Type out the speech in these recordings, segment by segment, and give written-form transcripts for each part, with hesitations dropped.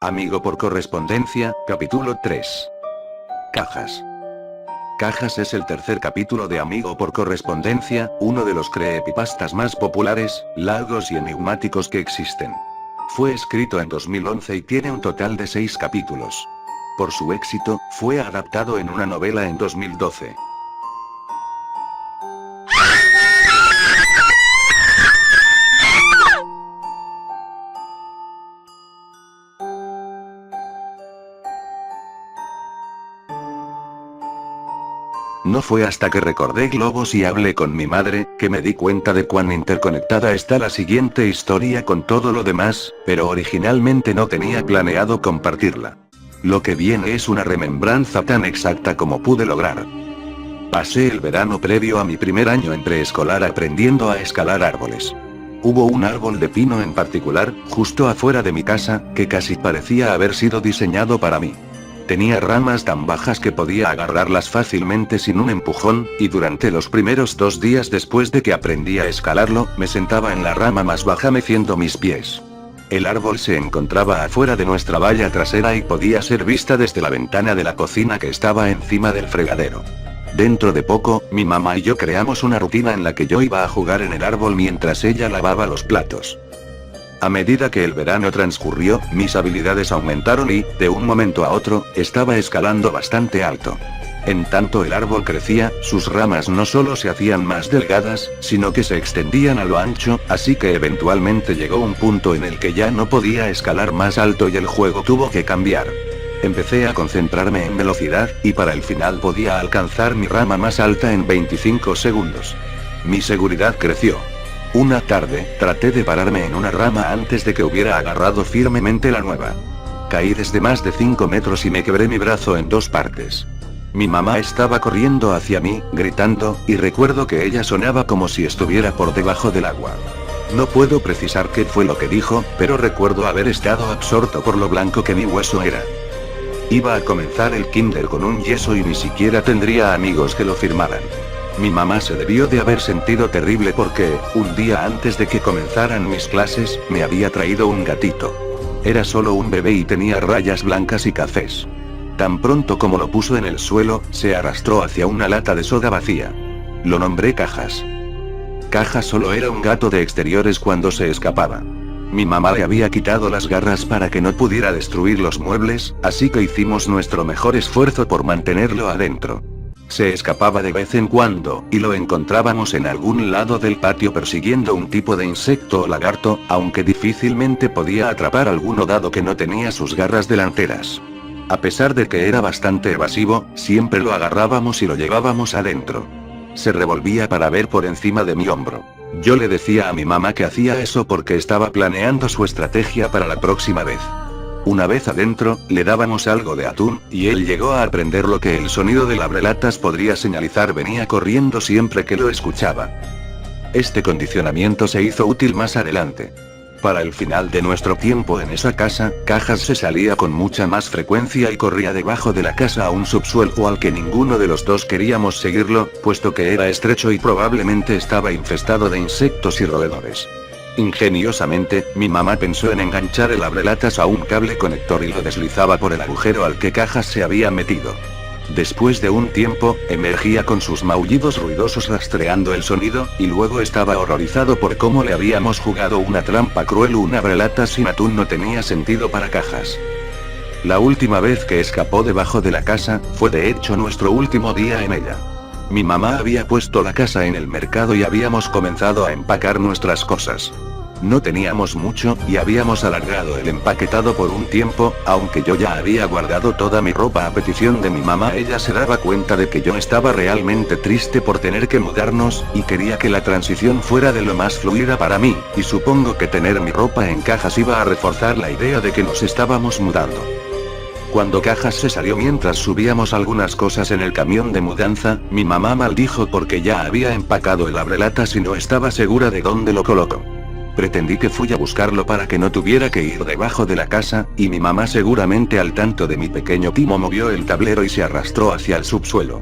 Amigo por correspondencia, capítulo 3. Cajas. Cajas es el tercer capítulo de Amigo por correspondencia, uno de los creepypastas más populares, largos y enigmáticos que existen. Fue escrito en 2011 y tiene un total de 6 capítulos. Por su éxito, fue adaptado en una novela en 2012. No fue hasta que recordé globos y hablé con mi madre, que me di cuenta de cuán interconectada está la siguiente historia con todo lo demás, pero originalmente no tenía planeado compartirla. Lo que viene es una remembranza tan exacta como pude lograr. Pasé el verano previo a mi primer año en preescolar aprendiendo a escalar árboles. Hubo un árbol de pino en particular, justo afuera de mi casa, que casi parecía haber sido diseñado para mí. Tenía ramas tan bajas que podía agarrarlas fácilmente sin un empujón, y durante los primeros 2 días después de que aprendí a escalarlo, me sentaba en la rama más baja meciendo mis pies. El árbol se encontraba afuera de nuestra valla trasera y podía ser vista desde la ventana de la cocina que estaba encima del fregadero. Dentro de poco, mi mamá y yo creamos una rutina en la que yo iba a jugar en el árbol mientras ella lavaba los platos. A medida que el verano transcurrió, mis habilidades aumentaron y, de un momento a otro, estaba escalando bastante alto. En tanto el árbol crecía, sus ramas no solo se hacían más delgadas, sino que se extendían a lo ancho, así que eventualmente llegó un punto en el que ya no podía escalar más alto y el juego tuvo que cambiar. Empecé a concentrarme en velocidad, y para el final podía alcanzar mi rama más alta en 25 segundos. Mi seguridad creció. Una tarde, traté de pararme en una rama antes de que hubiera agarrado firmemente la nueva. Caí desde más de 5 metros y me quebré mi brazo en 2 partes. Mi mamá estaba corriendo hacia mí, gritando, y recuerdo que ella sonaba como si estuviera por debajo del agua. No puedo precisar qué fue lo que dijo, pero recuerdo haber estado absorto por lo blanco que mi hueso era. Iba a comenzar el kinder con un yeso y ni siquiera tendría amigos que lo firmaran. Mi mamá se debió de haber sentido terrible porque, un día antes de que comenzaran mis clases, me había traído un gatito. Era solo un bebé y tenía rayas blancas y cafés. Tan pronto como lo puso en el suelo, se arrastró hacia una lata de soda vacía. Lo nombré Cajas. Cajas solo era un gato de exteriores cuando se escapaba. Mi mamá le había quitado las garras para que no pudiera destruir los muebles, así que hicimos nuestro mejor esfuerzo por mantenerlo adentro. Se escapaba de vez en cuando, y lo encontrábamos en algún lado del patio persiguiendo un tipo de insecto o lagarto, aunque difícilmente podía atrapar alguno dado que no tenía sus garras delanteras. A pesar de que era bastante evasivo, siempre lo agarrábamos y lo llevábamos adentro. Se revolvía para ver por encima de mi hombro. Yo le decía a mi mamá que hacía eso porque estaba planeando su estrategia para la próxima vez. Una vez adentro, le dábamos algo de atún, y él llegó a aprender lo que el sonido del abrelatas podría señalizar. Venía corriendo siempre que lo escuchaba. Este condicionamiento se hizo útil más adelante. Para el final de nuestro tiempo en esa casa, Cajas se salía con mucha más frecuencia y corría debajo de la casa a un subsuelo al que ninguno de los dos queríamos seguirlo, puesto que era estrecho y probablemente estaba infestado de insectos y roedores. Ingeniosamente, mi mamá pensó en enganchar el abrelatas a un cable conector y lo deslizaba por el agujero al que Cajas se había metido. Después de un tiempo, emergía con sus maullidos ruidosos rastreando el sonido, y luego estaba horrorizado por cómo le habíamos jugado una trampa cruel. Un abrelatas sin atún no tenía sentido para Cajas. La última vez que escapó debajo de la casa, fue de hecho nuestro último día en ella. Mi mamá había puesto la casa en el mercado y habíamos comenzado a empacar nuestras cosas. No teníamos mucho, y habíamos alargado el empaquetado por un tiempo, aunque yo ya había guardado toda mi ropa a petición de mi mamá. Ella se daba cuenta de que yo estaba realmente triste por tener que mudarnos, y quería que la transición fuera de lo más fluida para mí, y supongo que tener mi ropa en cajas iba a reforzar la idea de que nos estábamos mudando. Cuando Cajas se salió mientras subíamos algunas cosas en el camión de mudanza, mi mamá maldijo porque ya había empacado el abrelatas y no estaba segura de dónde lo colocó. Pretendí que fui a buscarlo para que no tuviera que ir debajo de la casa, y mi mamá, seguramente al tanto de mi pequeño timo, movió el tablero y se arrastró hacia el subsuelo.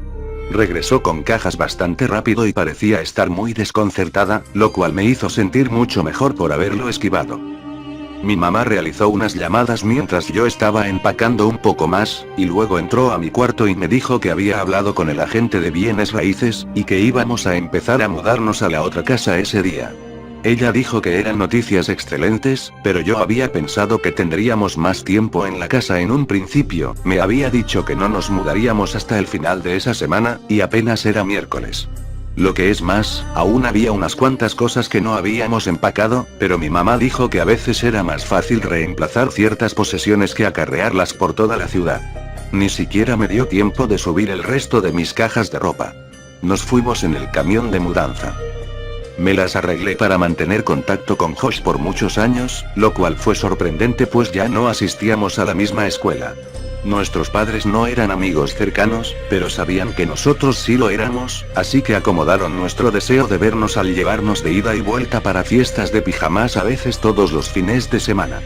Regresó con Cajas bastante rápido y parecía estar muy desconcertada, lo cual me hizo sentir mucho mejor por haberlo esquivado. Mi mamá realizó unas llamadas mientras yo estaba empacando un poco más, y luego entró a mi cuarto y me dijo que había hablado con el agente de bienes raíces, y que íbamos a empezar a mudarnos a la otra casa ese día. Ella dijo que eran noticias excelentes, pero yo había pensado que tendríamos más tiempo en la casa en un principio. Me había dicho que no nos mudaríamos hasta el final de esa semana, y apenas era miércoles. Lo que es más, aún había unas cuantas cosas que no habíamos empacado, pero mi mamá dijo que a veces era más fácil reemplazar ciertas posesiones que acarrearlas por toda la ciudad. Ni siquiera me dio tiempo de subir el resto de mis cajas de ropa. Nos fuimos en el camión de mudanza. Me las arreglé para mantener contacto con Josh por muchos años, lo cual fue sorprendente pues ya no asistíamos a la misma escuela. Nuestros padres no eran amigos cercanos, pero sabían que nosotros sí lo éramos, así que acomodaron nuestro deseo de vernos al llevarnos de ida y vuelta para fiestas de pijamas a veces todos los fines de semana.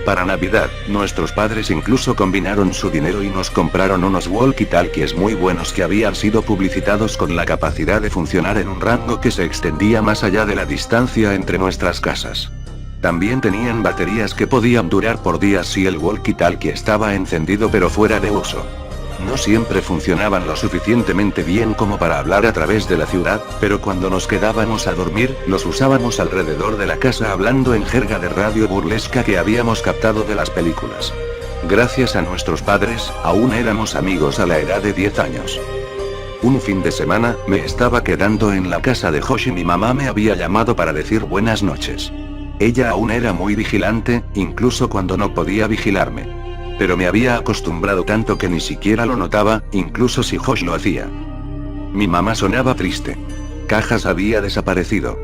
Para Navidad, nuestros padres incluso combinaron su dinero y nos compraron unos walkie-talkies muy buenos que habían sido publicitados con la capacidad de funcionar en un rango que se extendía más allá de la distancia entre nuestras casas. También tenían baterías que podían durar por días si el walkie-talkie estaba encendido pero fuera de uso. No siempre funcionaban lo suficientemente bien como para hablar a través de la ciudad, pero cuando nos quedábamos a dormir, los usábamos alrededor de la casa hablando en jerga de radio burlesca que habíamos captado de las películas. Gracias a nuestros padres, aún éramos amigos a la edad de 10 años. Un fin de semana, me estaba quedando en la casa de Josh y mi mamá me había llamado para decir buenas noches. Ella aún era muy vigilante, incluso cuando no podía vigilarme. Pero me había acostumbrado tanto que ni siquiera lo notaba, incluso si Josh lo hacía. Mi mamá sonaba triste. Cajas había desaparecido.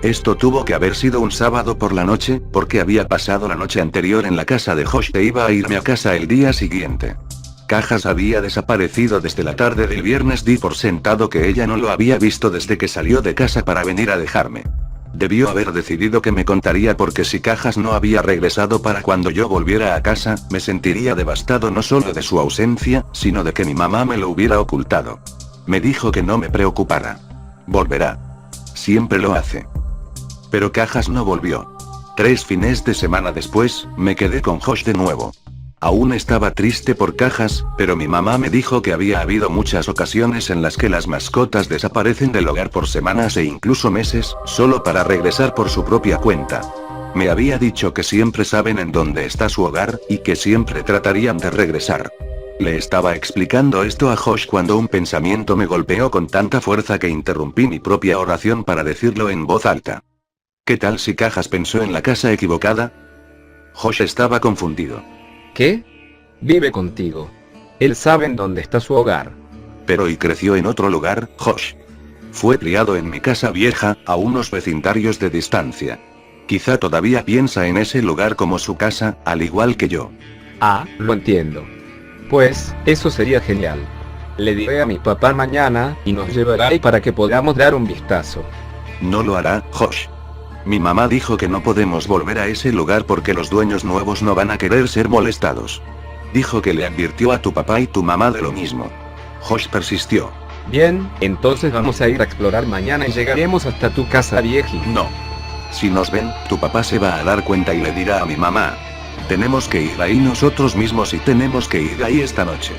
Esto tuvo que haber sido un sábado por la noche, porque había pasado la noche anterior en la casa de Josh e iba a irme a casa el día siguiente. Cajas había desaparecido desde la tarde del viernes. Di por sentado que ella no lo había visto desde que salió de casa para venir a dejarme. Debió haber decidido que me contaría porque si Cajas no había regresado para cuando yo volviera a casa, me sentiría devastado no solo de su ausencia, sino de que mi mamá me lo hubiera ocultado. Me dijo que no me preocupara. Volverá. Siempre lo hace. Pero Cajas no volvió. 3 fines de semana después, me quedé con Josh de nuevo. Aún estaba triste por Cajas, pero mi mamá me dijo que había habido muchas ocasiones en las que las mascotas desaparecen del hogar por semanas e incluso meses, solo para regresar por su propia cuenta. Me había dicho que siempre saben en dónde está su hogar, y que siempre tratarían de regresar. Le estaba explicando esto a Josh cuando un pensamiento me golpeó con tanta fuerza que interrumpí mi propia oración para decirlo en voz alta. ¿Qué tal si Cajas pensó en la casa equivocada? Josh estaba confundido. ¿Qué? Vive contigo. Él sabe en dónde está su hogar. Pero ¿y creció en otro lugar, Josh? Fue criado en mi casa vieja, a unos vecindarios de distancia. Quizá todavía piensa en ese lugar como su casa, al igual que yo. Ah, lo entiendo. Pues, eso sería genial. Le diré a mi papá mañana, y nos llevará ahí para que podamos dar un vistazo. No lo hará, Josh. Mi mamá dijo que no podemos volver a ese lugar porque los dueños nuevos no van a querer ser molestados. Dijo que le advirtió a tu papá y tu mamá de lo mismo. Josh persistió. Bien, entonces vamos a ir a explorar mañana y llegaremos hasta tu casa vieja. No. Si nos ven, tu papá se va a dar cuenta y le dirá a mi mamá. Tenemos que ir ahí nosotros mismos y tenemos que ir ahí esta noche.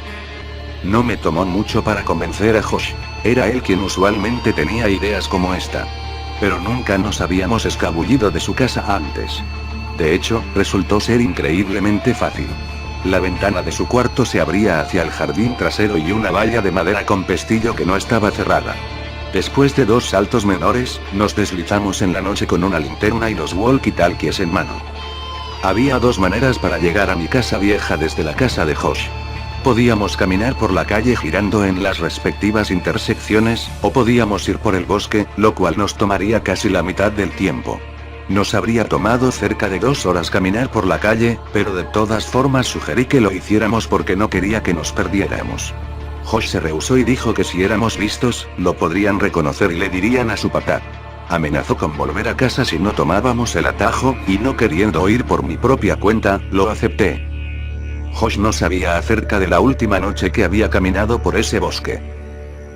No me tomó mucho para convencer a Josh. Era él quien usualmente tenía ideas como esta. Pero nunca nos habíamos escabullido de su casa antes. De hecho, resultó ser increíblemente fácil. La ventana de su cuarto se abría hacia el jardín trasero y una valla de madera con pestillo que no estaba cerrada. Después de 2 saltos menores, nos deslizamos en la noche con una linterna y los walkie-talkies en mano. Había 2 maneras para llegar a mi casa vieja desde la casa de Josh. Podíamos caminar por la calle girando en las respectivas intersecciones, o podíamos ir por el bosque, lo cual nos tomaría casi la mitad del tiempo. Nos habría tomado cerca de 2 horas caminar por la calle, pero de todas formas sugerí que lo hiciéramos porque no quería que nos perdiéramos. Josh se rehusó y dijo que si éramos vistos, lo podrían reconocer y le dirían a su papá. Amenazó con volver a casa si no tomábamos el atajo, y no queriendo ir por mi propia cuenta, lo acepté. Josh no sabía acerca de la última noche que había caminado por ese bosque.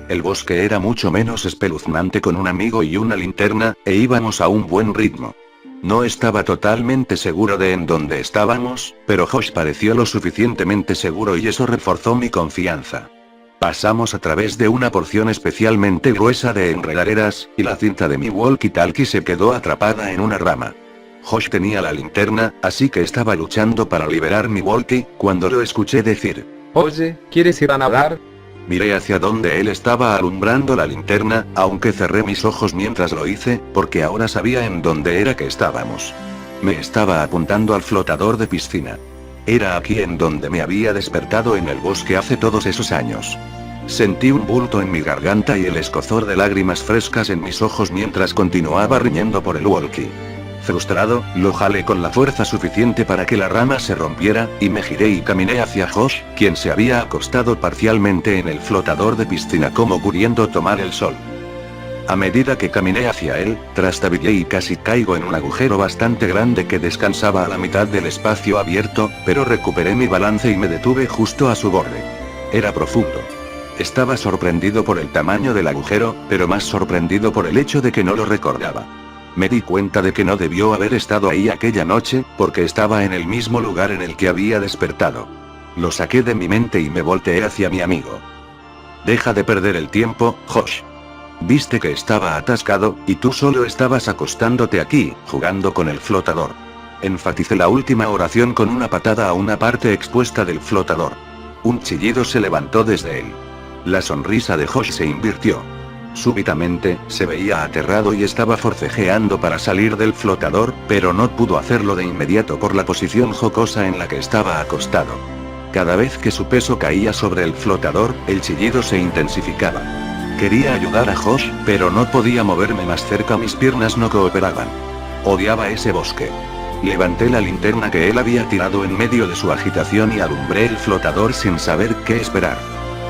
El bosque era mucho menos espeluznante con un amigo y una linterna, e íbamos a un buen ritmo. No estaba totalmente seguro de en dónde estábamos, pero Josh pareció lo suficientemente seguro y eso reforzó mi confianza. Pasamos a través de una porción especialmente gruesa de enredaderas, y la cinta de mi walkie-talkie se quedó atrapada en una rama. Josh tenía la linterna, así que estaba luchando para liberar mi walkie, cuando lo escuché decir: Oye, ¿quieres ir a nadar? Miré hacia donde él estaba alumbrando la linterna, aunque cerré mis ojos mientras lo hice, porque ahora sabía en dónde era que estábamos. Me estaba apuntando al flotador de piscina. Era aquí en donde me había despertado en el bosque hace todos esos años. Sentí un bulto en mi garganta y el escozor de lágrimas frescas en mis ojos mientras continuaba riñendo por el walkie. Frustrado, lo jalé con la fuerza suficiente para que la rama se rompiera, y me giré y caminé hacia Josh, quien se había acostado parcialmente en el flotador de piscina como queriendo tomar el sol. A medida que caminé hacia él, trastabillé y casi caigo en un agujero bastante grande que descansaba a la mitad del espacio abierto, pero recuperé mi balance y me detuve justo a su borde. Era profundo. Estaba sorprendido por el tamaño del agujero, pero más sorprendido por el hecho de que no lo recordaba. Me di cuenta de que no debió haber estado ahí aquella noche, porque estaba en el mismo lugar en el que había despertado. Lo saqué de mi mente y me volteé hacia mi amigo. Deja de perder el tiempo, Josh. Viste que estaba atascado, y tú solo estabas acostándote aquí, jugando con el flotador. Enfaticé la última oración con una patada a una parte expuesta del flotador. Un chillido se levantó desde él. La sonrisa de Josh se invirtió. Súbitamente, se veía aterrado y estaba forcejeando para salir del flotador, pero no pudo hacerlo de inmediato por la posición jocosa en la que estaba acostado. Cada vez que su peso caía sobre el flotador, el chillido se intensificaba. Quería ayudar a Josh, pero no podía moverme más cerca, mis piernas no cooperaban. Odiaba ese bosque. Levanté la linterna que él había tirado en medio de su agitación y alumbré el flotador sin saber qué esperar.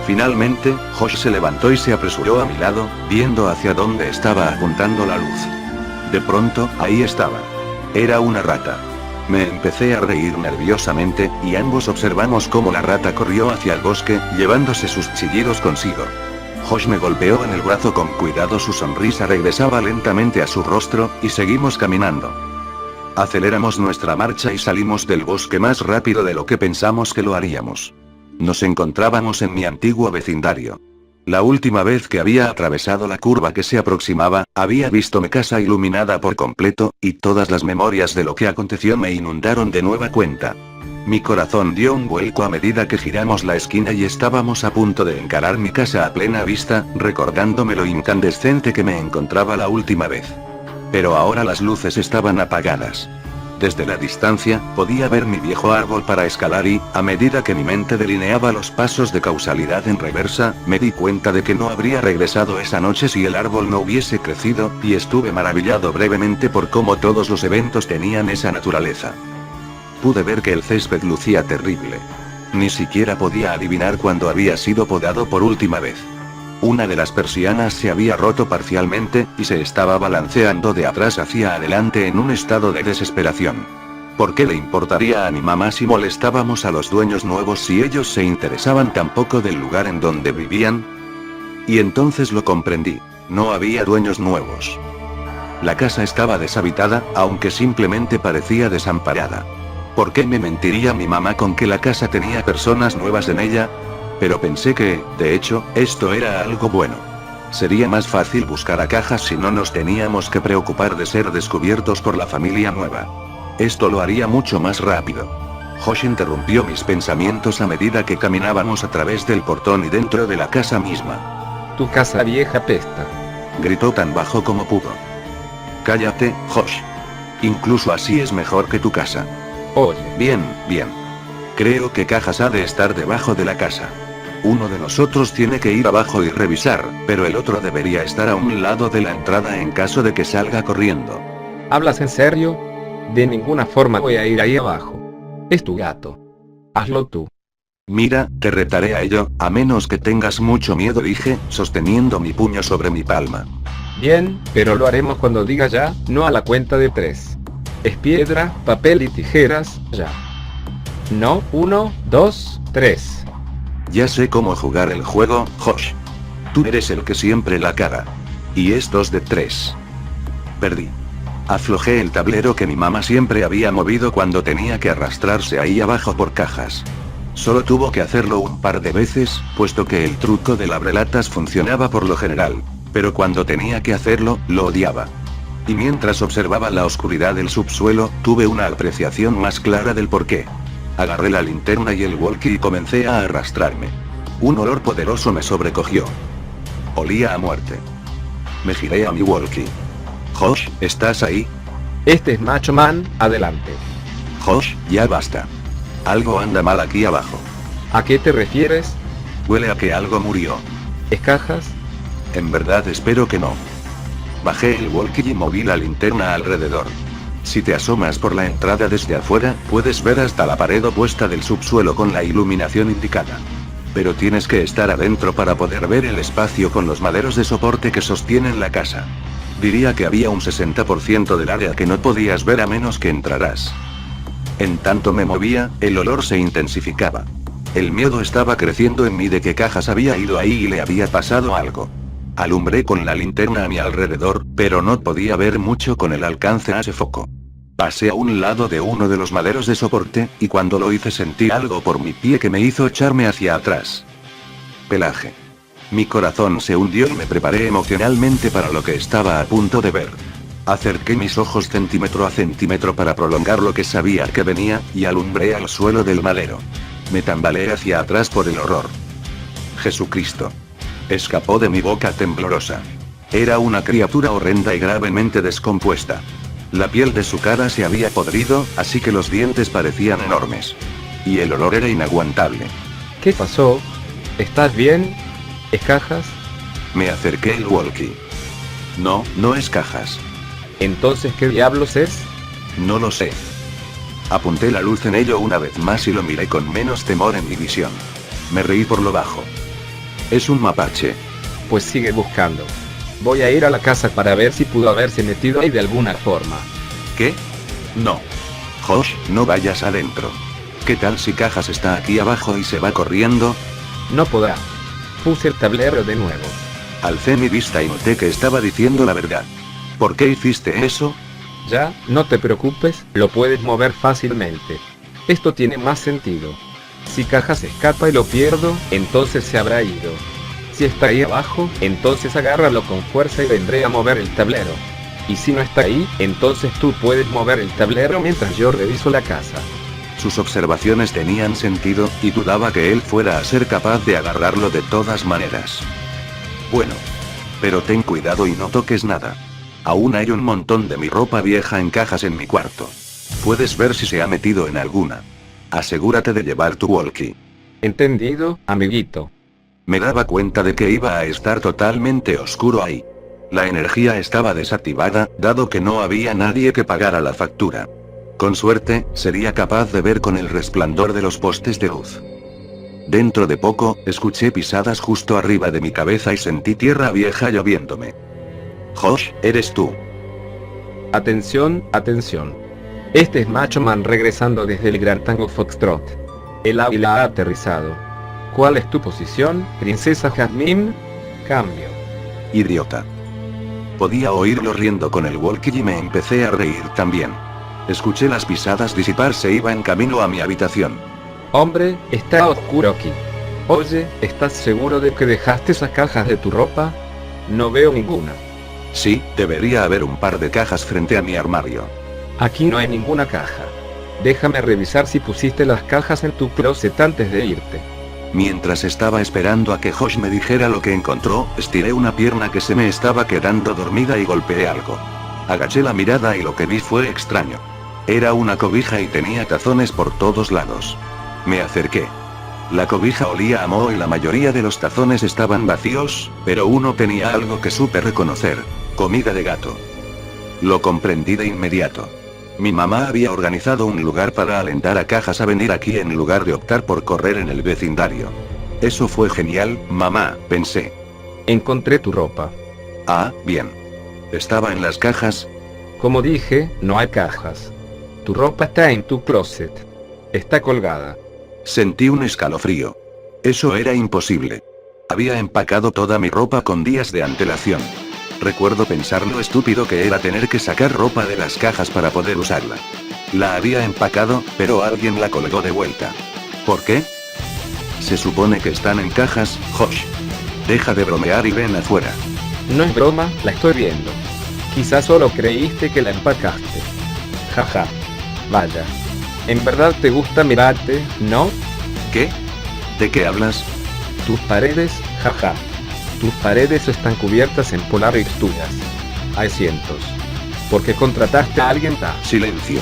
Finalmente, Josh se levantó y se apresuró a mi lado, viendo hacia dónde estaba apuntando la luz. De pronto, ahí estaba. Era una rata. Me empecé a reír nerviosamente, y ambos observamos cómo la rata corrió hacia el bosque, llevándose sus chillidos consigo. Josh me golpeó en el brazo con cuidado, su sonrisa regresaba lentamente a su rostro, y seguimos caminando. Aceleramos nuestra marcha y salimos del bosque más rápido de lo que pensamos que lo haríamos. Nos encontrábamos en mi antiguo vecindario. La última vez que había atravesado la curva que se aproximaba, había visto mi casa iluminada por completo, y todas las memorias de lo que aconteció me inundaron de nueva cuenta. Mi corazón dio un vuelco a medida que giramos la esquina y estábamos a punto de encarar mi casa a plena vista, recordándome lo incandescente que me encontraba la última vez. Pero ahora las luces estaban apagadas. Desde la distancia, podía ver mi viejo árbol para escalar y, a medida que mi mente delineaba los pasos de causalidad en reversa, me di cuenta de que no habría regresado esa noche si el árbol no hubiese crecido, y estuve maravillado brevemente por cómo todos los eventos tenían esa naturaleza. Pude ver que el césped lucía terrible. Ni siquiera podía adivinar cuándo había sido podado por última vez. Una de las persianas se había roto parcialmente, y se estaba balanceando de atrás hacia adelante en un estado de desesperación. ¿Por qué le importaría a mi mamá si molestábamos a los dueños nuevos si ellos se interesaban tan poco del lugar en donde vivían? Y entonces lo comprendí. No había dueños nuevos. La casa estaba deshabitada, aunque simplemente parecía desamparada. ¿Por qué me mentiría mi mamá con que la casa tenía personas nuevas en ella? Pero pensé que, de hecho, esto era algo bueno. Sería más fácil buscar a Cajas si no nos teníamos que preocupar de ser descubiertos por la familia nueva. Esto lo haría mucho más rápido. Josh interrumpió mis pensamientos a medida que caminábamos a través del portón y dentro de la casa misma. Tu casa vieja pesta. Gritó tan bajo como pudo. Cállate, Josh. Incluso así es mejor que tu casa. Oye. Bien, bien. Creo que Cajas ha de estar debajo de la casa. Uno de nosotros tiene que ir abajo y revisar, pero el otro debería estar a un lado de la entrada en caso de que salga corriendo. ¿Hablas en serio? De ninguna forma voy a ir ahí abajo. Es tu gato. Hazlo tú. Mira, te retaré a ello, a menos que tengas mucho miedo, dije, sosteniendo mi puño sobre mi palma. Bien, pero lo haremos cuando diga ya, no a la cuenta de 3. Es piedra, papel y tijeras, ya. No, 1, 2, 3. Ya sé cómo jugar el juego, Josh. Tú eres el que siempre la caga. Y es 2 de 3. Perdí. Aflojé el tablero que mi mamá siempre había movido cuando tenía que arrastrarse ahí abajo por cajas. Solo tuvo que hacerlo un par de veces, puesto que el truco del abrelatas funcionaba por lo general. Pero cuando tenía que hacerlo, lo odiaba. Y mientras observaba la oscuridad del subsuelo, tuve una apreciación más clara del porqué. Agarré la linterna y el walkie y comencé a arrastrarme. Un olor poderoso me sobrecogió. Olía a muerte. Me giré a mi walkie. Josh, ¿estás ahí? Este es Macho Man, adelante. Josh, ya basta. Algo anda mal aquí abajo. ¿A qué te refieres? Huele a que algo murió. ¿Es cajas? En verdad espero que no. Bajé el walkie y moví la linterna alrededor. Si te asomas por la entrada desde afuera, puedes ver hasta la pared opuesta del subsuelo con la iluminación indicada. Pero tienes que estar adentro para poder ver el espacio con los maderos de soporte que sostienen la casa. Diría que había un 60% del área que no podías ver a menos que entraras. En tanto me movía, el olor se intensificaba. El miedo estaba creciendo en mí de que Cajas había ido ahí y le había pasado algo. Alumbré con la linterna a mi alrededor, pero no podía ver mucho con el alcance a ese foco. Pasé a un lado de uno de los maderos de soporte, y cuando lo hice sentí algo por mi pie que me hizo echarme hacia atrás. Pelaje. Mi corazón se hundió y me preparé emocionalmente para lo que estaba a punto de ver. Acerqué mis ojos centímetro a centímetro para prolongar lo que sabía que venía, y alumbré al suelo del madero. Me tambaleé hacia atrás por el horror. Jesucristo. Escapó de mi boca temblorosa. Era una criatura horrenda y gravemente descompuesta. La piel de su cara se había podrido, así que los dientes parecían enormes. Y el olor era inaguantable. ¿Qué pasó? ¿Estás bien? ¿Es Cajas? Me acerqué el walkie. No, no es Cajas. Entonces, ¿qué diablos es? No lo sé. Apunté la luz en ello una vez más y lo miré con menos temor en mi visión. Me reí por lo bajo. Es un mapache. Pues sigue buscando. Voy a ir a la casa para ver si pudo haberse metido ahí de alguna forma. ¿Qué? No. Josh, no vayas adentro. ¿Qué tal si Cajas está aquí abajo y se va corriendo? No podrá. Puse el tablero de nuevo. Alcé mi vista y noté que estaba diciendo la verdad. ¿Por qué hiciste eso? Ya, no te preocupes, lo puedes mover fácilmente. Esto tiene más sentido. Si Cajas escapa y lo pierdo, entonces se habrá ido. Si está ahí abajo, entonces agárralo con fuerza y vendré a mover el tablero. Y si no está ahí, entonces tú puedes mover el tablero mientras yo reviso la casa. Sus observaciones tenían sentido, y dudaba que él fuera a ser capaz de agarrarlo de todas maneras. Bueno. Pero ten cuidado y no toques nada. Aún hay un montón de mi ropa vieja en cajas en mi cuarto. Puedes ver si se ha metido en alguna. Asegúrate de llevar tu walkie. Entendido, amiguito. Me daba cuenta de que iba a estar totalmente oscuro ahí. La energía estaba desactivada, dado que no había nadie que pagara la factura. Con suerte, sería capaz de ver con el resplandor de los postes de luz. Dentro de poco, escuché pisadas justo arriba de mi cabeza y sentí tierra vieja lloviéndome. Josh, eres tú. Atención, atención. Este es Macho Man regresando desde el Gran Tango Foxtrot. El águila ha aterrizado. ¿Cuál es tu posición, princesa Jasmine? Cambio. Idiota. Podía oírlo riendo con el walkie y me empecé a reír también. Escuché las pisadas disiparse e iba en camino a mi habitación. Hombre, está oscuro aquí. Oye, ¿estás seguro de que dejaste esas cajas de tu ropa? No veo ninguna. Sí, debería haber un par de cajas frente a mi armario. Aquí no hay ninguna caja. Déjame revisar si pusiste las cajas en tu closet antes de irte. Mientras estaba esperando a que Josh me dijera lo que encontró, estiré una pierna que se me estaba quedando dormida y golpeé algo. Agaché la mirada y lo que vi fue extraño. Era una cobija y tenía tazones por todos lados. Me acerqué. La cobija olía a moho y la mayoría de los tazones estaban vacíos, pero uno tenía algo que supe reconocer: comida de gato. Lo comprendí de inmediato. Mi mamá había organizado un lugar para alentar a Cajas a venir aquí en lugar de optar por correr en el vecindario. Eso fue genial, mamá, pensé. Encontré tu ropa. Ah, bien. ¿Estaba en las cajas? Como dije, no hay cajas. Tu ropa está en tu closet. Está colgada. Sentí un escalofrío. Eso era imposible. Había empacado toda mi ropa con días de antelación. Recuerdo pensar lo estúpido que era tener que sacar ropa de las cajas para poder usarla. La había empacado, pero alguien la colgó de vuelta. ¿Por qué? Se supone que están en cajas, Josh. Deja de bromear y ven afuera. No es broma, la estoy viendo. Quizás solo creíste que la empacaste. Jaja. Vaya. En verdad te gusta mirarte, ¿no? ¿Qué? ¿De qué hablas? Tus paredes, jaja. Tus paredes están cubiertas en Polaroid tuyas. Hay cientos. ¿Por qué contrataste a alguien tan? Silencio.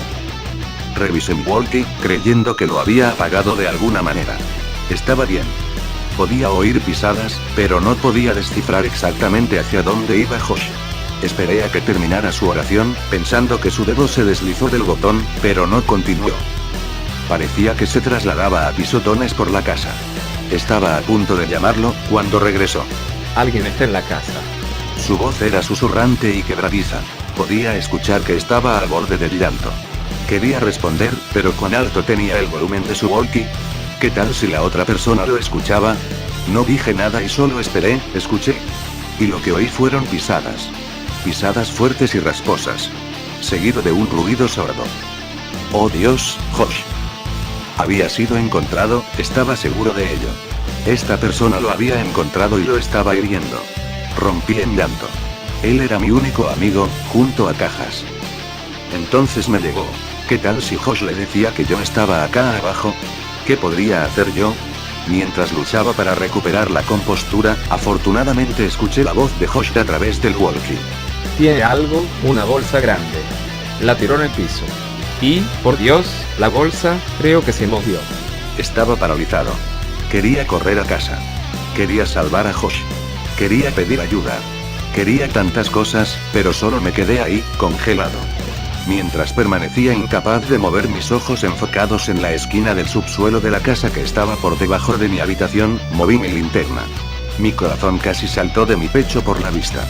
Revisé mi walkie, creyendo que lo había apagado de alguna manera. Estaba bien. Podía oír pisadas, pero no podía descifrar exactamente hacia dónde iba Josh. Esperé a que terminara su oración, pensando que su dedo se deslizó del botón, pero no continuó. Parecía que se trasladaba a pisotones por la casa. Estaba a punto de llamarlo, cuando regresó. Alguien está en la casa. Su voz era susurrante y quebradiza. Podía escuchar que estaba al borde del llanto. Quería responder, pero cuán alto tenía el volumen de su walkie. ¿Qué tal si la otra persona lo escuchaba? No dije nada y solo escuché. Y lo que oí fueron pisadas. Pisadas fuertes y rasposas. Seguido de un ruido sordo. ¡Oh Dios, Josh! Había sido encontrado, estaba seguro de ello. Esta persona lo había encontrado y lo estaba hiriendo. Rompí en llanto. Él era mi único amigo, junto a cajas. Entonces me llegó. ¿Qué tal si Josh le decía que yo estaba acá abajo? ¿Qué podría hacer yo? Mientras luchaba para recuperar la compostura, afortunadamente escuché la voz de Josh a través del walkie. Tiene algo, una bolsa grande. La tiró en el piso. Y, por Dios, la bolsa, creo que se movió. Estaba paralizado. Quería correr a casa. Quería salvar a Josh. Quería pedir ayuda. Quería tantas cosas, pero solo me quedé ahí, congelado. Mientras permanecía incapaz de mover mis ojos enfocados en la esquina del subsuelo de la casa que estaba por debajo de mi habitación, moví mi linterna. Mi corazón casi saltó de mi pecho por la vista.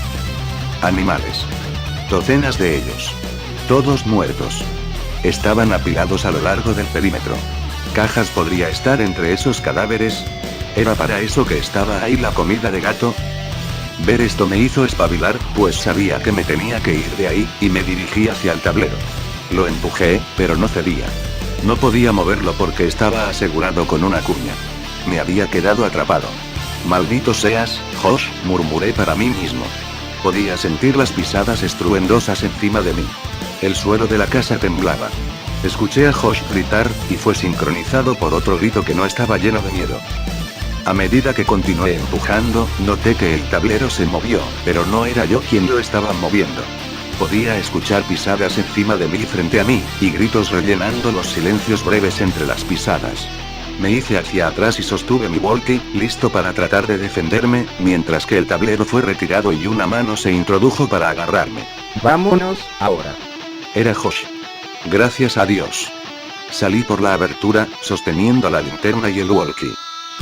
Animales. Docenas de ellos. Todos muertos. Estaban apilados a lo largo del perímetro. ¿Cajas podría estar entre esos cadáveres? ¿Era para eso que estaba ahí la comida de gato? Ver esto me hizo espabilar, pues sabía que me tenía que ir de ahí, y me dirigí hacia el tablero. Lo empujé, pero no cedía. No podía moverlo porque estaba asegurado con una cuña. Me había quedado atrapado. Maldito seas, Josh, murmuré para mí mismo. Podía sentir las pisadas estruendosas encima de mí. El suelo de la casa temblaba. Escuché a Josh gritar, y fue sincronizado por otro grito que no estaba lleno de miedo. A medida que continué empujando, noté que el tablero se movió, pero no era yo quien lo estaba moviendo. Podía escuchar pisadas encima de mí frente a mí, y gritos rellenando los silencios breves entre las pisadas. Me hice hacia atrás y sostuve mi walkie, listo para tratar de defenderme, mientras que el tablero fue retirado y una mano se introdujo para agarrarme. Vámonos, ahora. Era Josh. Gracias a Dios. Salí por la abertura, sosteniendo la linterna y el walkie.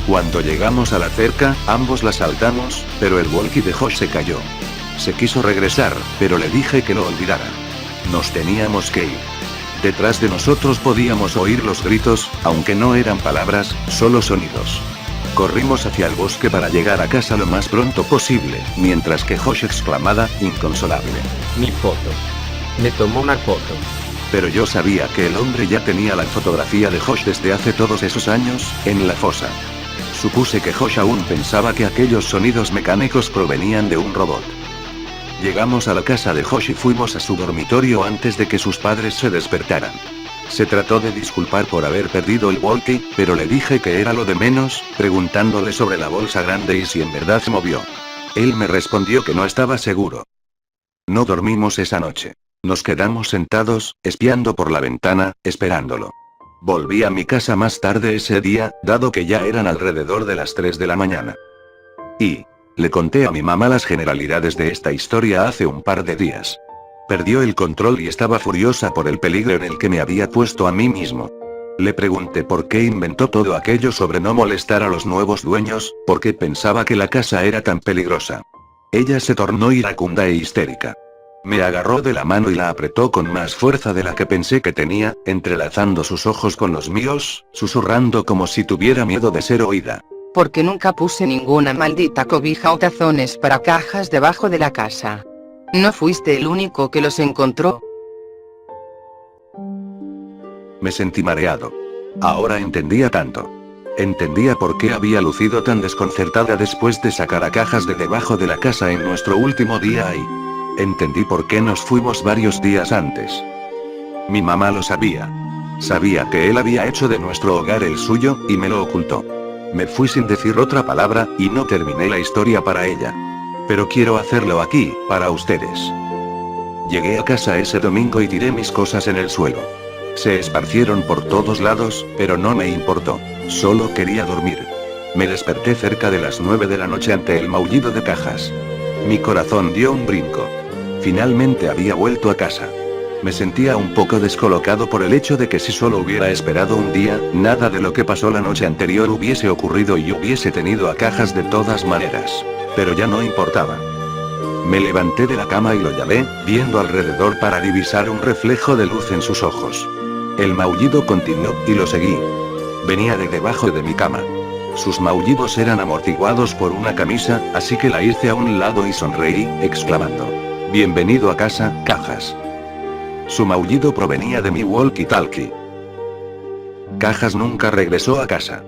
Cuando llegamos a la cerca, ambos la saltamos, pero el walkie de Josh se cayó. Se quiso regresar, pero le dije que lo olvidara. Nos teníamos que ir. Detrás de nosotros podíamos oír los gritos, aunque no eran palabras, solo sonidos. Corrimos hacia el bosque para llegar a casa lo más pronto posible, mientras que Josh exclamaba, inconsolable. Mi foto. Me tomó una foto. Pero yo sabía que el hombre ya tenía la fotografía de Josh desde hace todos esos años, en la fosa. Supuse que Josh aún pensaba que aquellos sonidos mecánicos provenían de un robot. Llegamos a la casa de Josh y fuimos a su dormitorio antes de que sus padres se despertaran. Se trató de disculpar por haber perdido el walkie, pero le dije que era lo de menos, preguntándole sobre la bolsa grande y si en verdad se movió. Él me respondió que no estaba seguro. No dormimos esa noche. Nos quedamos sentados, espiando por la ventana, esperándolo. Volví a mi casa más tarde ese día, dado que ya eran alrededor de las 3 de la mañana. Y le conté a mi mamá las generalidades de esta historia hace un par de días. Perdió el control y estaba furiosa por el peligro en el que me había puesto a mí mismo. Le pregunté por qué inventó todo aquello sobre no molestar a los nuevos dueños, porque pensaba que la casa era tan peligrosa. Ella se tornó iracunda e histérica. Me agarró de la mano y la apretó con más fuerza de la que pensé que tenía, entrelazando sus ojos con los míos, susurrando como si tuviera miedo de ser oída. Porque nunca puse ninguna maldita cobija o tazones para cajas debajo de la casa. No fuiste el único que los encontró. Me sentí mareado. Ahora entendía tanto. Entendía por qué había lucido tan desconcertada después de sacar a Cajas de debajo de la casa en nuestro último día ahí. Entendí por qué nos fuimos varios días antes. Mi mamá lo sabía. Sabía que él había hecho de nuestro hogar el suyo, y me lo ocultó. Me fui sin decir otra palabra, y no terminé la historia para ella. Pero quiero hacerlo aquí, para ustedes. Llegué a casa ese domingo y tiré mis cosas en el suelo. Se esparcieron por todos lados, pero no me importó. Solo quería dormir. Me desperté cerca de las 9 de la noche ante el maullido de Cajas. Mi corazón dio un brinco. Finalmente había vuelto a casa. Me sentía un poco descolocado por el hecho de que si solo hubiera esperado un día, nada de lo que pasó la noche anterior hubiese ocurrido y hubiese tenido a Cajas de todas maneras. Pero ya no importaba. Me levanté de la cama y lo llamé, viendo alrededor para divisar un reflejo de luz en sus ojos. El maullido continuó, y lo seguí. Venía de debajo de mi cama. Sus maullidos eran amortiguados por una camisa, así que la hice a un lado y sonreí, exclamando: «Bienvenido a casa, Cajas». Su maullido provenía de mi walkie-talkie. Cajas nunca regresó a casa.